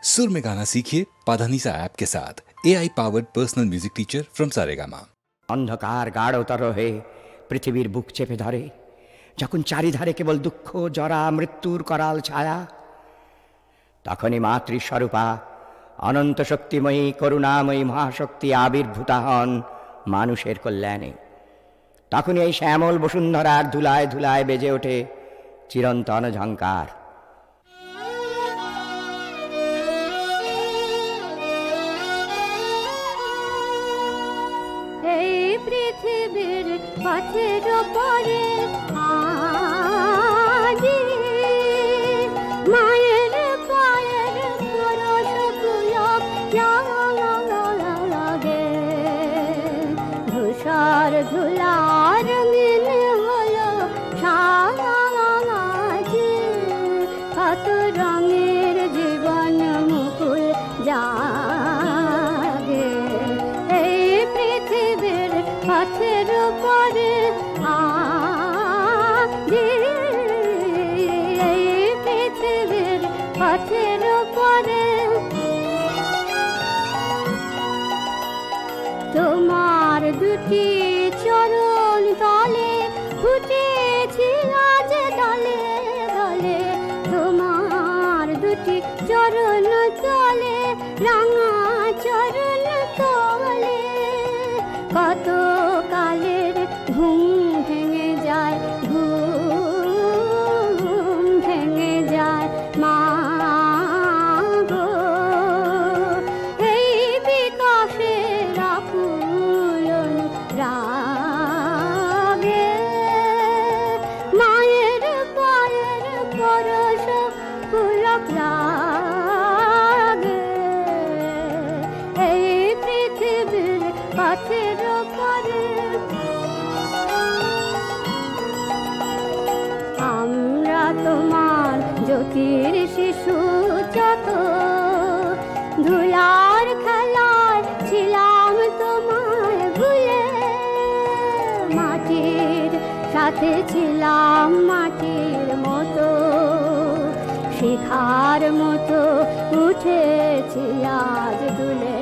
सुर में गाना सीखिए पाधानीसा ऐप के साथ। AI powered personal music teacher from Saregama. अंधकार गाढ़तर हे पृथिवीर बुक चेपे धरे, যখন চারিধারে কেবল দুঃখ জরা মৃত্যুর করাল ছায়া, তখনই মাতৃস্বরূপা অনন্ত শক্তিময়ী করুণাময়ী মহাশক্তি আবির্ভূতা হন মানুষের কল্যাণে। তখনই এই শ্যামল বসুন্ধরার ধুলায় ধুলায় বেজে ওঠে চিরন্তন ঝঙ্কার। এই পৃথিবীর পথের পরে আজি মায়ের পায়ের পরশ পুলক লাগে, ধূসর ধুলার রঙিন হলো সাজি, কত রঙের জীবন মুকুল জাগে। এই পৃথিবীর পথের পরে আজি, এই পৃথিবীর পথের পরে তোমার দুটি চরণ তলে ফুটেছি আজ দলে দলে, তোমার দুটি চরণ তলে রাঙা চরণ তলে, কত কালের ঘুম ভেঙে যায়, ঘুম ভেঙে যায় মা গো। এই বিকাশের আকুল রাগে মায়ের পায়ের পরশ পুলক লাগে। এই পৃথিবীর পথের পরে আমরা তোমার জ্যোতির শিশু, যত ধুলার খেলায় ছিলাম তোমায় ভুলে, মাটির সাথে ছিলাম মাটির মতো, শিখার মতো উঠেছি আজ দুলে।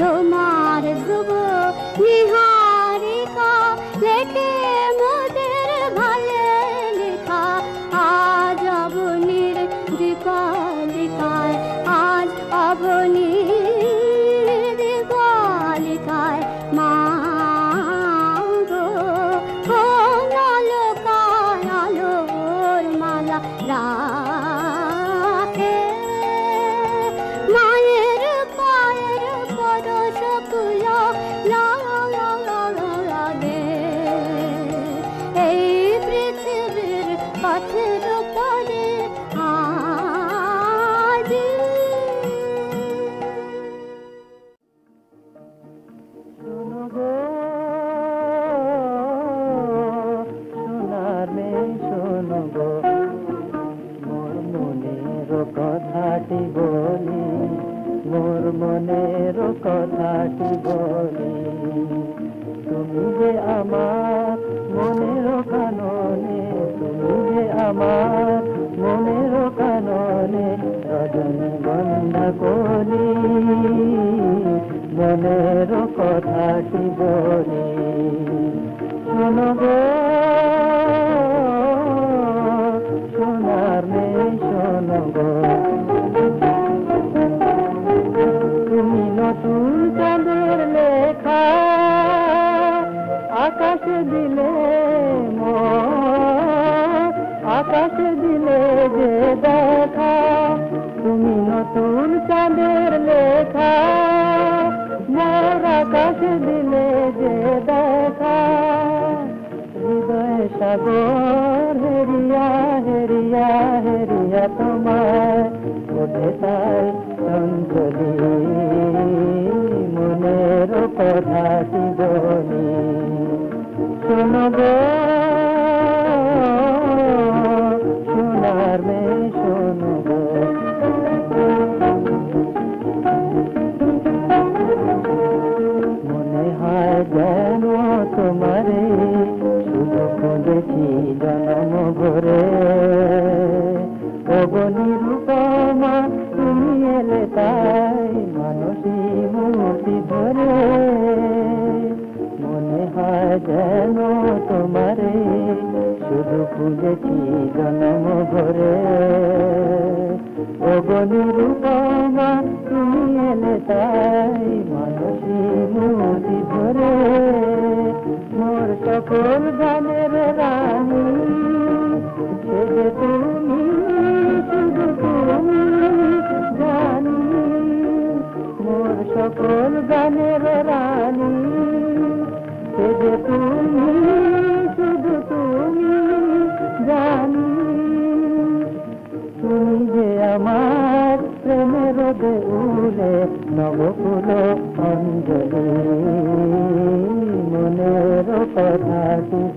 তোমার ধ্রুব নিহারিকা লেখে মোদের ভালে লেখা, আজ অবনীর দীপালিকায়, আজ অবনীর দীপালিকায় মা গো। কোন আলোকায় আলোর মালা রাখে মায়ের পায়ের পরশ পুলক লাগে। এই পৃথিবীর পথের পরে আজি শোনো গো সোনার মেয়ে, শোনো গো মোর মনের কথাটি বলি, মোর মনের কথাটি বলি। তুমি যে আমার মনের কাননে, তুমি যে আমার মনের কাননে রজনীগন্ধা কলি, মনের কথাটি বলি। শোনো গো সোনার মেয়ে, শোনো গো তুমি নতুন চাঁদের লেখা আকাশে দিলে, আকাশে দিলে যে দেখা, তুমি নতুন চাঁদের লেখা মোর আকাশে দিলে যে দেখা। হৃদয় সাগর হেরিয়া হেরিয়া হেরিয়া তোমায় ওঠে তাই চঞ্চলি, মনের কথাটি বলি। শোনো গো সোনার মেয়ে, শোনো গো মনে হয় যেন তোমারে শুধু খুঁজেছি জন্ম ভরে, ও নিরূপা এলে তাই মানসী মূর্তি ধরে মনে হয় যেন তোমারে শুধু খুঁজেছি জন্ম ভরে ওগো নিরূপমা তুমি এলে তাই মানসী মূর্তি ধরে মোর সকল গানের রানী সে যে তুমি শুধু তুমি জানি মোর সকল গানের রানী সে যে তুমি শুধু তুমি জানি তুমি যে আমার প্রেমের দেউলে নবকুল অঞ্জলি মনের কথা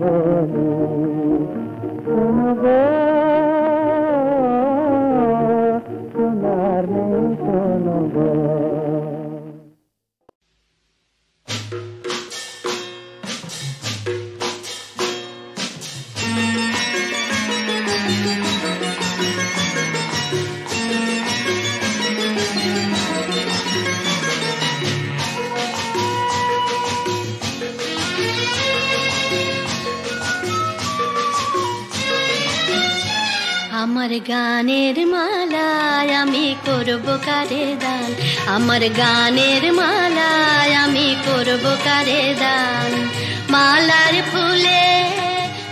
বলি শুনবে শোনার নেই শুনব আমার গানের মালায় আমি করব কারে দান আমার গানের মালায় আমি করব কারে দান মালার ফুলে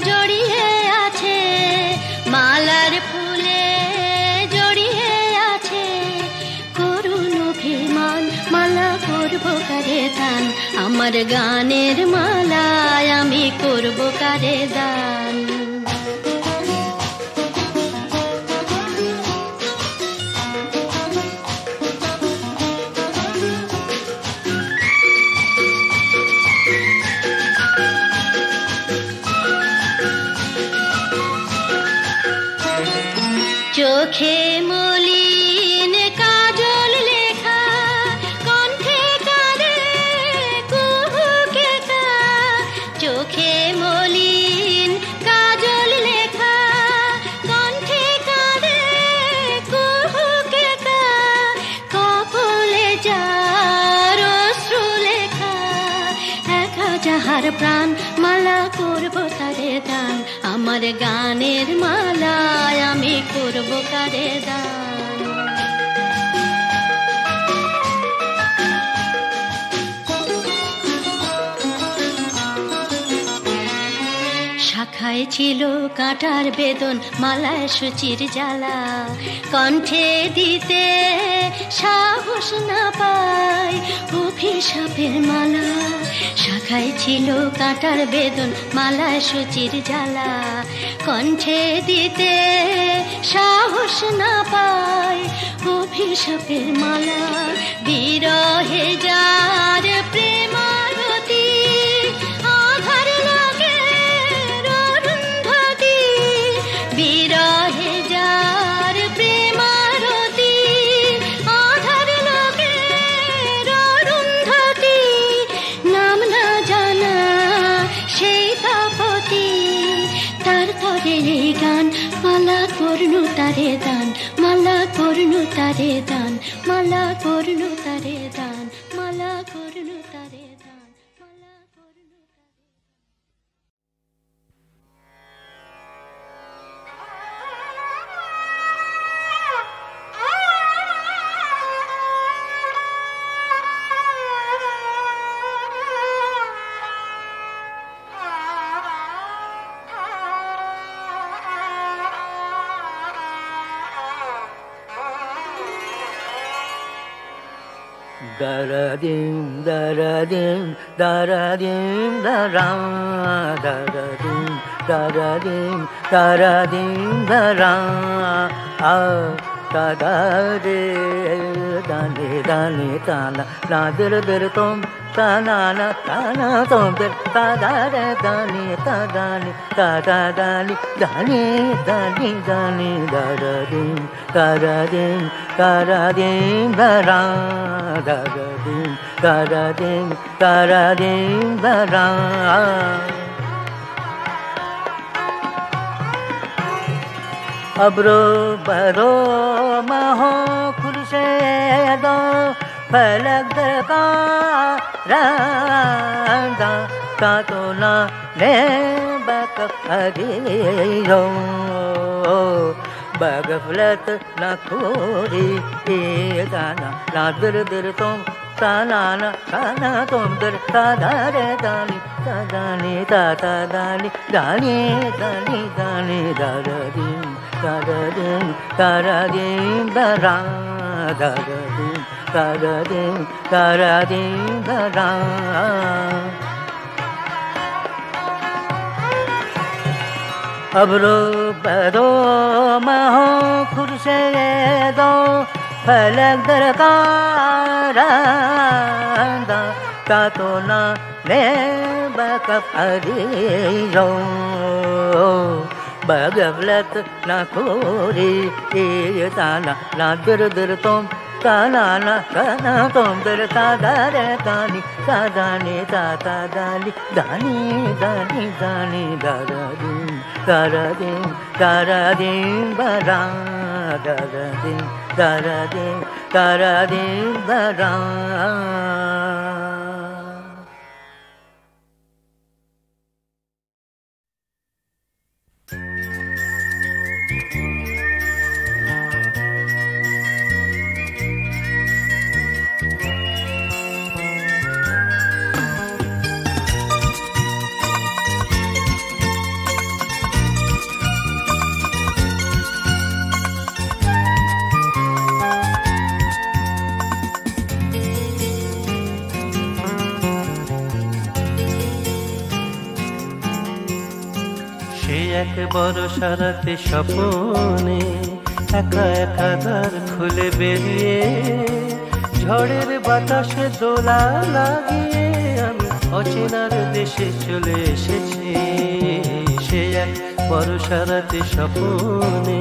জড়িয়ে আছে মালার ফুলে জড়িয়ে আছে করুণ অভিমান মালা করব কারে দান আমার গানের মালায় আমি করব কারে দান চোখে মলিন কাজল লেখা কণ্ঠে কাঁদে কুহুকে কা চোখে মলিন কাজল লেখা কণ্ঠে কাঁদে কুহুকে কা কপলে যার অশ্রু লেখা একা যাহার প্রাণ মালা করব তারে দান আমার গানের মালায় আমি করব কারে দান শাখায় ছিল কাঁটার বেদন মালায় সুচির জ্বালা কণ্ঠে দিতে সাহস না পাই অভিশাপের মালা শাখায় ছিল কাঁটার বেদন মালায় সুচির জ্বালা কণ্ঠে দিতে সাহস না পাই অভিশাপের মালা বিরহে যার প্রেমারতি আধার লাগে অরুন্ধতি বিরহে যার প্রেমারতি আধার লাগে অরুন্ধতি নাম না জানা সেই তাপতি তার তরে এই গান মালা করনু তারে দান মালা করনু তারে দান মালা করনু তারে দান মালা করনু তারে দান মালা করনু Daradim, daradim, daradim, daram, daradim, daradim, daradim, daram, ah, dadare, dane, dane, dana, la dir dir tom, dana, na, dana, tom, dir, dadare, dane, dadane, dadane, dane, dane, dane, daradim, daradim, daradim, daram. Daradim, daradim, daradim, daram. अब्रो बरो महो खुलसे दो फलक का रांदा ता तो ना ले बकफरियो बगफलत ना खोरी दाना ना दर दर तुम ताना ना ताना तुम दर तादा रे दानी दानी दादा दानी दानी दानी दानी दादा दिन दादा दिन दादा दिन दादा दादा दिन दादा दिन दादा दिन दादा अब रो बदो महो खुर्से दो फलक दरकारांदा ता तो ना ले बकफरियो बगफलत ना खोरी ताना ना दर दर तुम ताना ना ताना तुम दर तादा रे दानी तादानी ताता दानी दानी दानी दानी दादा दिन दादा दिन दादा दिन बरा दादा दिन दादा दिन दादा दिन बरा এক বরষা রাতে স্বপনে একা একা দ্বার খুলে বেরিয়ে ঝড়ের বাতাসে দোলা লাগিয়ে আমি অচেনার দেশে চলে এসেছি। সে এক বরষা রাতে স্বপনে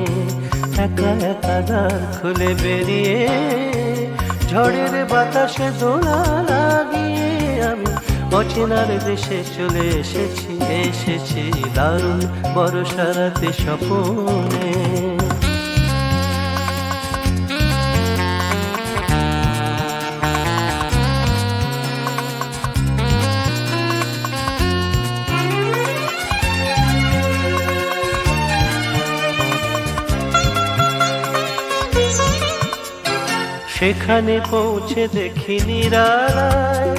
একা একা দ্বার খুলে বেরিয়ে ঝড়ের বাতাসে দোলা লাগিয়ে আমি অচেনার দেশে চলে এসেছি এসেছি দারুণ বরষা রাতে স্বপনে। সেখানে পৌঁছে দেখি নিরালায়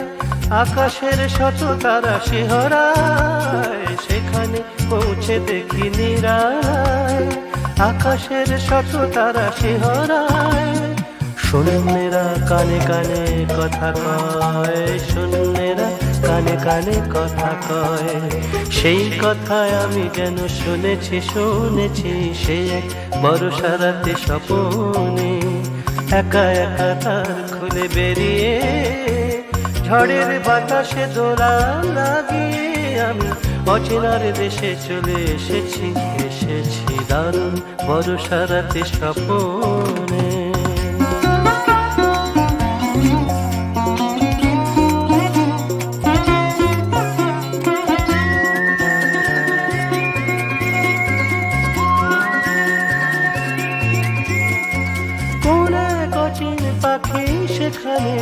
আকাশের শত তারা শিহরায়। সেখানে পৌঁছে দেখি নিরালায় আকাশের শত তারা শিহরায়। শূন্যেরা কানে কানে কথা কয়, শূন্যেরা কানে কানে কথা কয়। সেই কথায় আমি যেন শুনেছি শুনেছি সেই এক বরষা রাতে স্বপনে একা একা তার খুলে বেরিয়ে ঝড়ের বাতাসে দোলা লাগিয়ে আমি অচেনার দেশে চলে এসেছি এসেছি দারুণ বরষা রাতে স্বপনে। পাখি সেখানে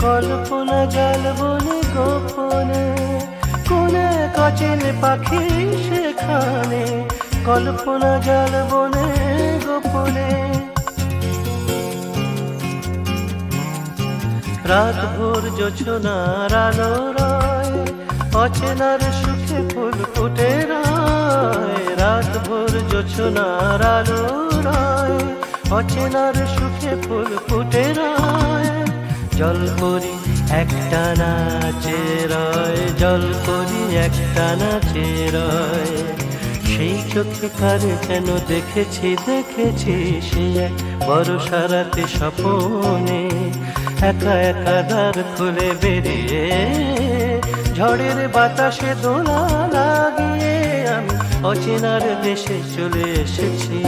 কল্পনা জাল বনে গোপনে, কোনে কচিন পাখি সেখানে কল্পনা জাল বনে গোপনে। রাত ভোর জোছনার আলো রয়, অচেনার সুখে ফুল ফুটে রয়। রাত ভোর জোছনার আলো রয়, অচেনার সুখে ফুল ফুটে রয়। জল করি একটা নাচে রয়, জল করি একটা নাচে রয়। সেই চোখে কারে যেন দেখেছি দেখেছি সে এক বরষা রাতে স্বপনে একা একা দ্বার খুলে বেরিয়ে ঝড়ের বাতাসে দোলা লাগিয়ে আমি অচেনার দেশে চলে এসেছি।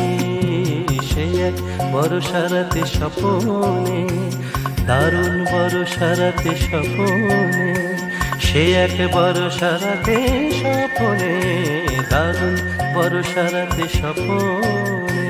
সে এক বরষা রাতে স্বপনে দারুণ বরষা রাতে স্বপনে। সে এক বরষা রাতে স্বপনে দারুণ বরষা রাতে স্বপনে।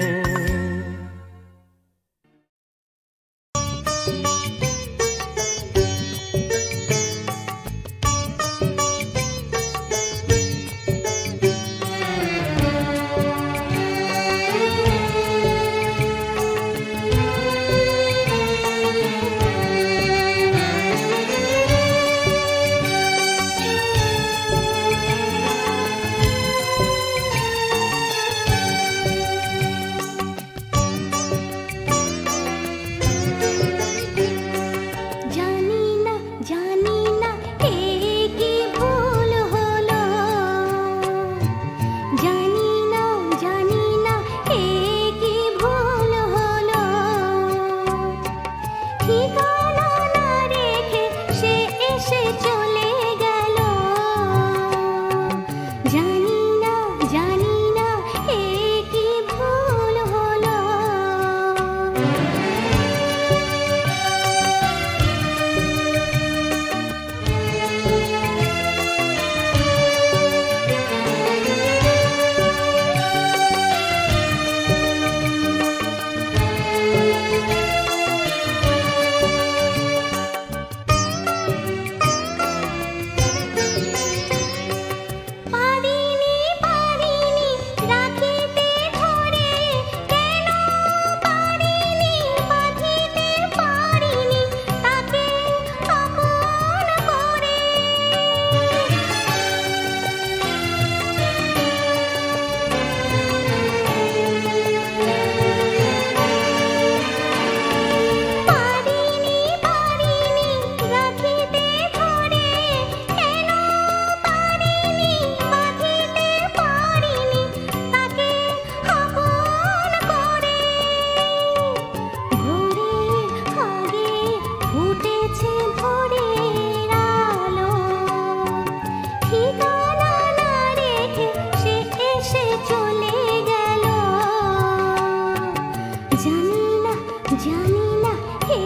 জানি না এ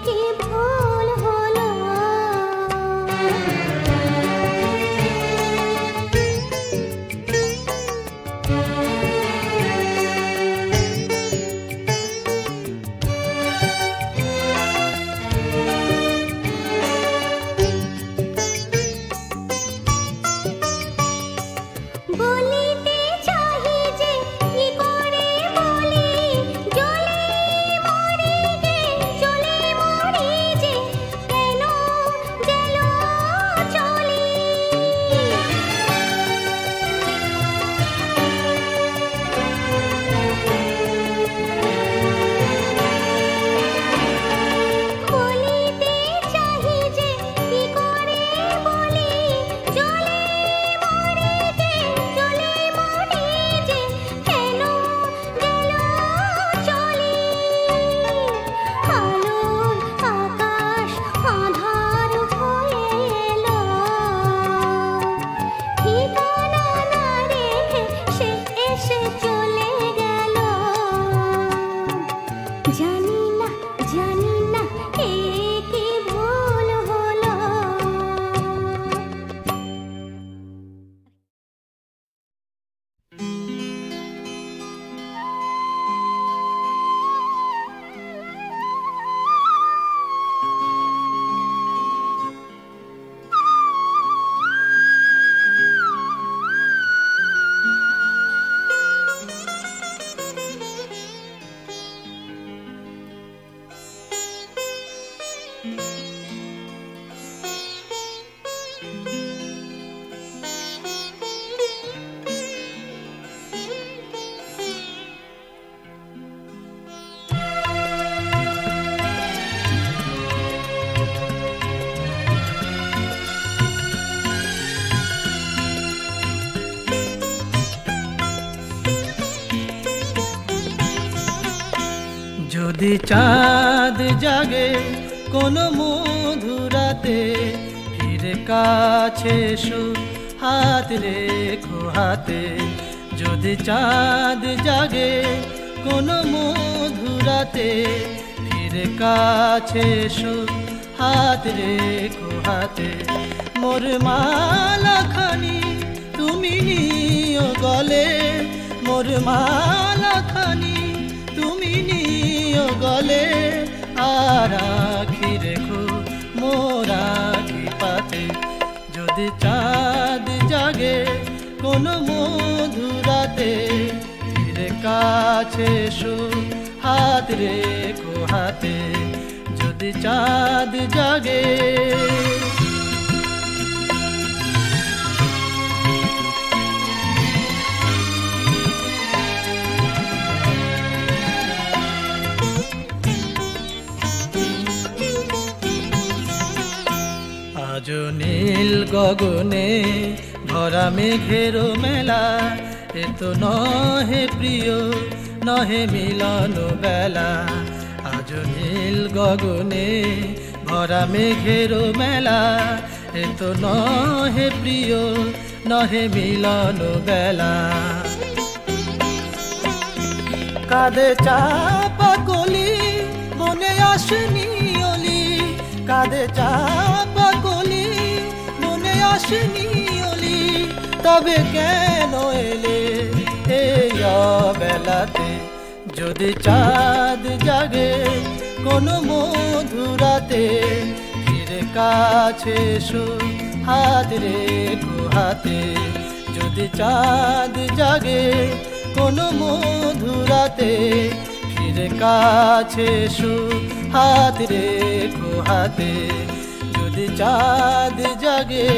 কি ভুল হলো। বলিতে চাহি যে কি করে বলি, জ্বলে মরি যে, জ্বলে মরি যে, কেন গেল চলি। বলিতে চাহি যে কি করে বলি, জ্বলে মরি যে, জ্বলে মরি যে, কেন গেল চলি। আলোর আকাশ আঁধার হয়ে এলো, ঠিকানা না রেখে সে এসে চলে গেল। জানি না এ কি ভুল হলো। যদি চাঁদ জাগে কোনো মধুরাতে, ফিরে কাছে এসো হাত রেখো হাতে। যদি চাঁদ জাগে কোনো মধুরাতে, ফিরে কাছে এসো হাত রেখো হাতে। মোর মালাখানি তুমি নিও গলে, মোর মালাখানি তুমি নিও গলে। আর আখি রেখো মোর আখি পাতে। যদি চাঁদ জাগে কোনো মধুরাতে, ফিরে কাছে এসো হাত রেখো হাতে। যদি চাঁদ জাগে আজ নীল গগনে ভরা মেঘের মেলা, এ তো নহে প্রিয় নহে মিলন বেলা। আজ নীল গগনে ভরা মেঘের মেলা, এ তো নহে প্রিয় নহে মিলন বেলা। কাঁধে চাপা কলি মনে আসেনি অলি, কাঁধে চাপা কলি মনে আসেনি অলি। তবে কেন এলে এই অবেলাতে? যদি চাঁদ জাগে কোনো মধুরাতে, ফিরে কাছে এসো হাত রেখো হাতে। যদি চাঁদ জাগে কোনো মধুরাতে, ফিরে কাছে এসো হাত রেখো হাতে। যদি চাঁদ জাগে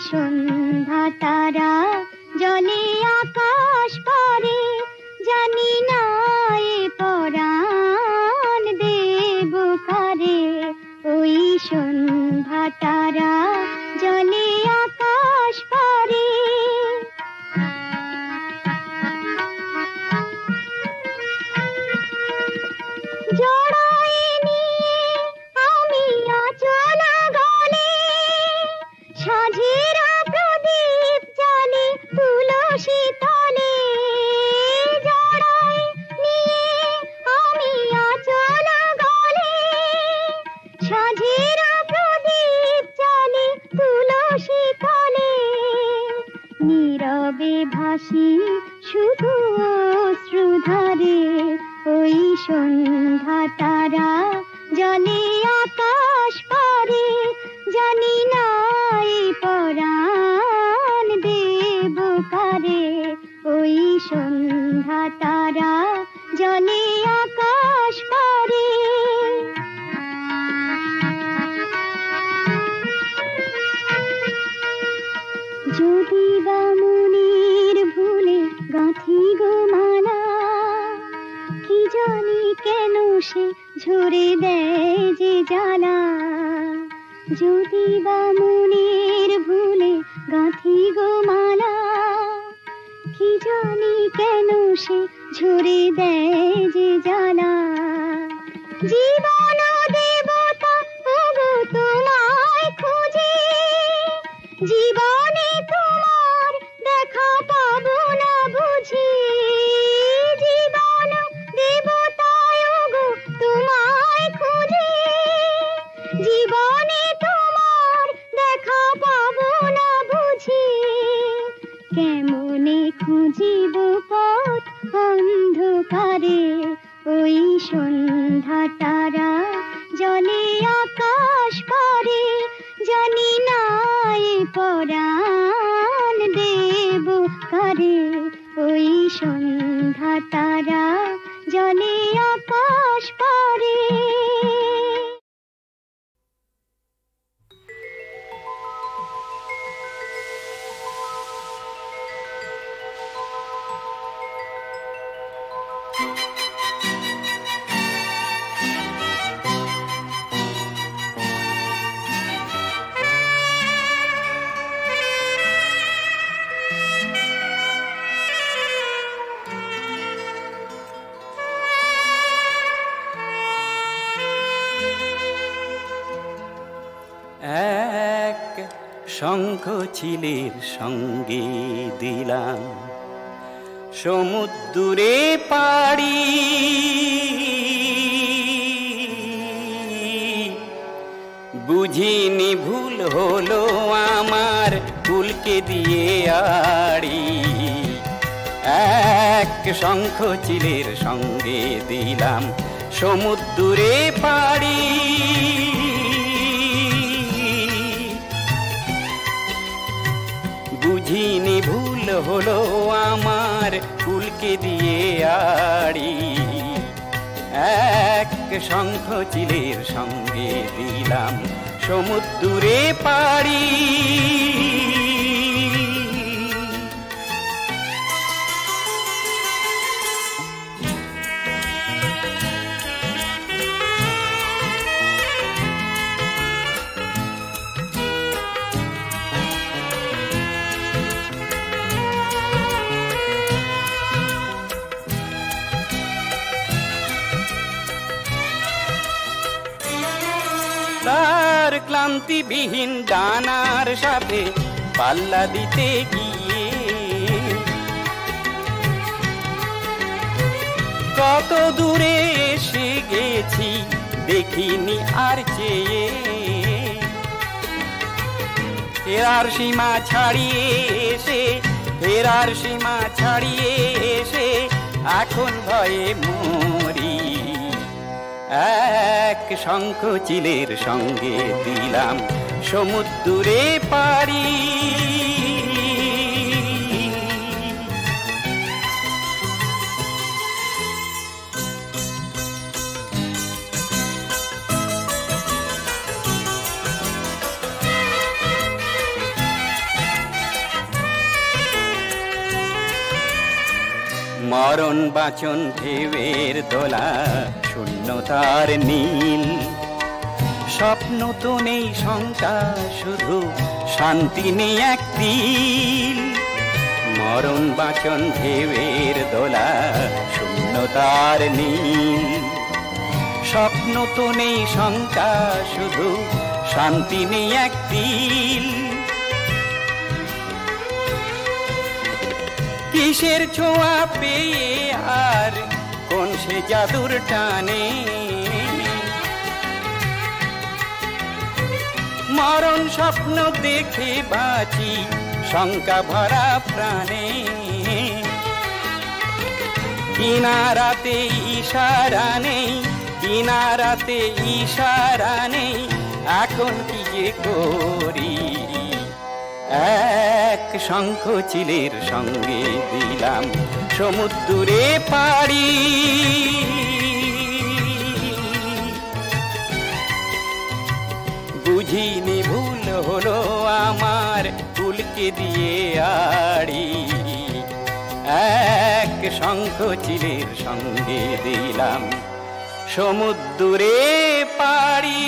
সন্ধ্যা তারা জলে আকাশ পারে জানি না এ পরাণ দেব কারে ওই সন্ধ্যা তারা জলে আকাশ পারে জড়ায়ে নিয়ে আমি আচল গলে সাঝেরা প্রদীপ জ্বালে তুলসী তলে জড়ায়ে নিয়ে আমি আচল গলে সাঝেরা প্রদীপ জ্বালে তুলসী তলে নীরবে ভাসি শুধু অশ্রুধারে ওই সন্ধ্যা তারা জলে আকাশ পারে জানি না এ পরাণ দেব কারে ওই সন্ধ্যা তারা জলে আকাশ পারে যদি বা মনের ভুলে গাঁথি গো মালা কি জানি কেন সে ঝরে দেয় যে জ্বালা যদি বা মনের ভুলে গাঁথি গো মালা কি জানি কেন সে ঝরে দেয় যে জ্বালা জীবন দেবতা ওগো তোমায় খুঁজে জীবনে তোমার দেখা পাবো না বুঝি জীবন দেবতায় ওগো তোমায় খুঁজে জীবনে তোমার দেখা পাবো না বুঝি কেমনে খুঁজিব পথ অন্ধকারে ওই সন্ধ্যা তারা জলে আকাশ পারে জানি না এ পরাণ দেব কারে ওই সন্ধ্যা তারা জলে আকাশ পারে এক শঙ্খ চিলের সঙ্গে দিলাম সমুদ্রে পাড়ি বুঝিনি ভুল হলো আমার কুলকে দিয়ে আড়ি এক শঙ্খ চিলের সঙ্গে দিলাম সমুদ্রে পাড়ি বুঝিনি ভুল হলো আমার কুলকে দিয়ে আড়ি এক শঙ্খ চিলের সঙ্গে দিলাম সমুদ্রে পাড়ি তার ক্লান্তিবিহীন ডানার সাথে পাল্লা দিতে গিয়ে কত দূরে এসে গেছি দেখিনি আর চেয়ে ফেরার সীমা ছাড়িয়ে এসে ফেরার সীমা ছাড়িয়ে এসে এখন ভয়ে মরি এক শঙ্খ চিলের সঙ্গে দিলাম সমুদ্রে পাড়ি মরণ বাঁচন ঢেউয়ের দোলা শূন্যতার নীল স্বপ্ন তো নেই শঙ্কা শুধু শান্তি নেই এক তিল মরণ বাঁচন ঢেউয়ের দোলা শূন্যতার নীল স্বপ্ন তো নেই শঙ্কা শুধু শান্তি নেই এক তিল কিসের ছোঁয়া পেয়ে আর কোন সে জাদুর টানে মরণ স্বপ্ন দেখে বাঁচি শঙ্কা ভরা প্রাণে কিনারাতে ইশারা নেই কিনারাতে ইশারা নেই এখন কি যে করি এক শঙ্খ চিলের সঙ্গে দিলাম সমুদ্রে পাড়ি বুঝিনি ভুল হলো আমার ফুলকে দিয়ে আড়ি এক শঙ্খ চিলের সঙ্গে দিলাম সমুদ্রে পাড়ি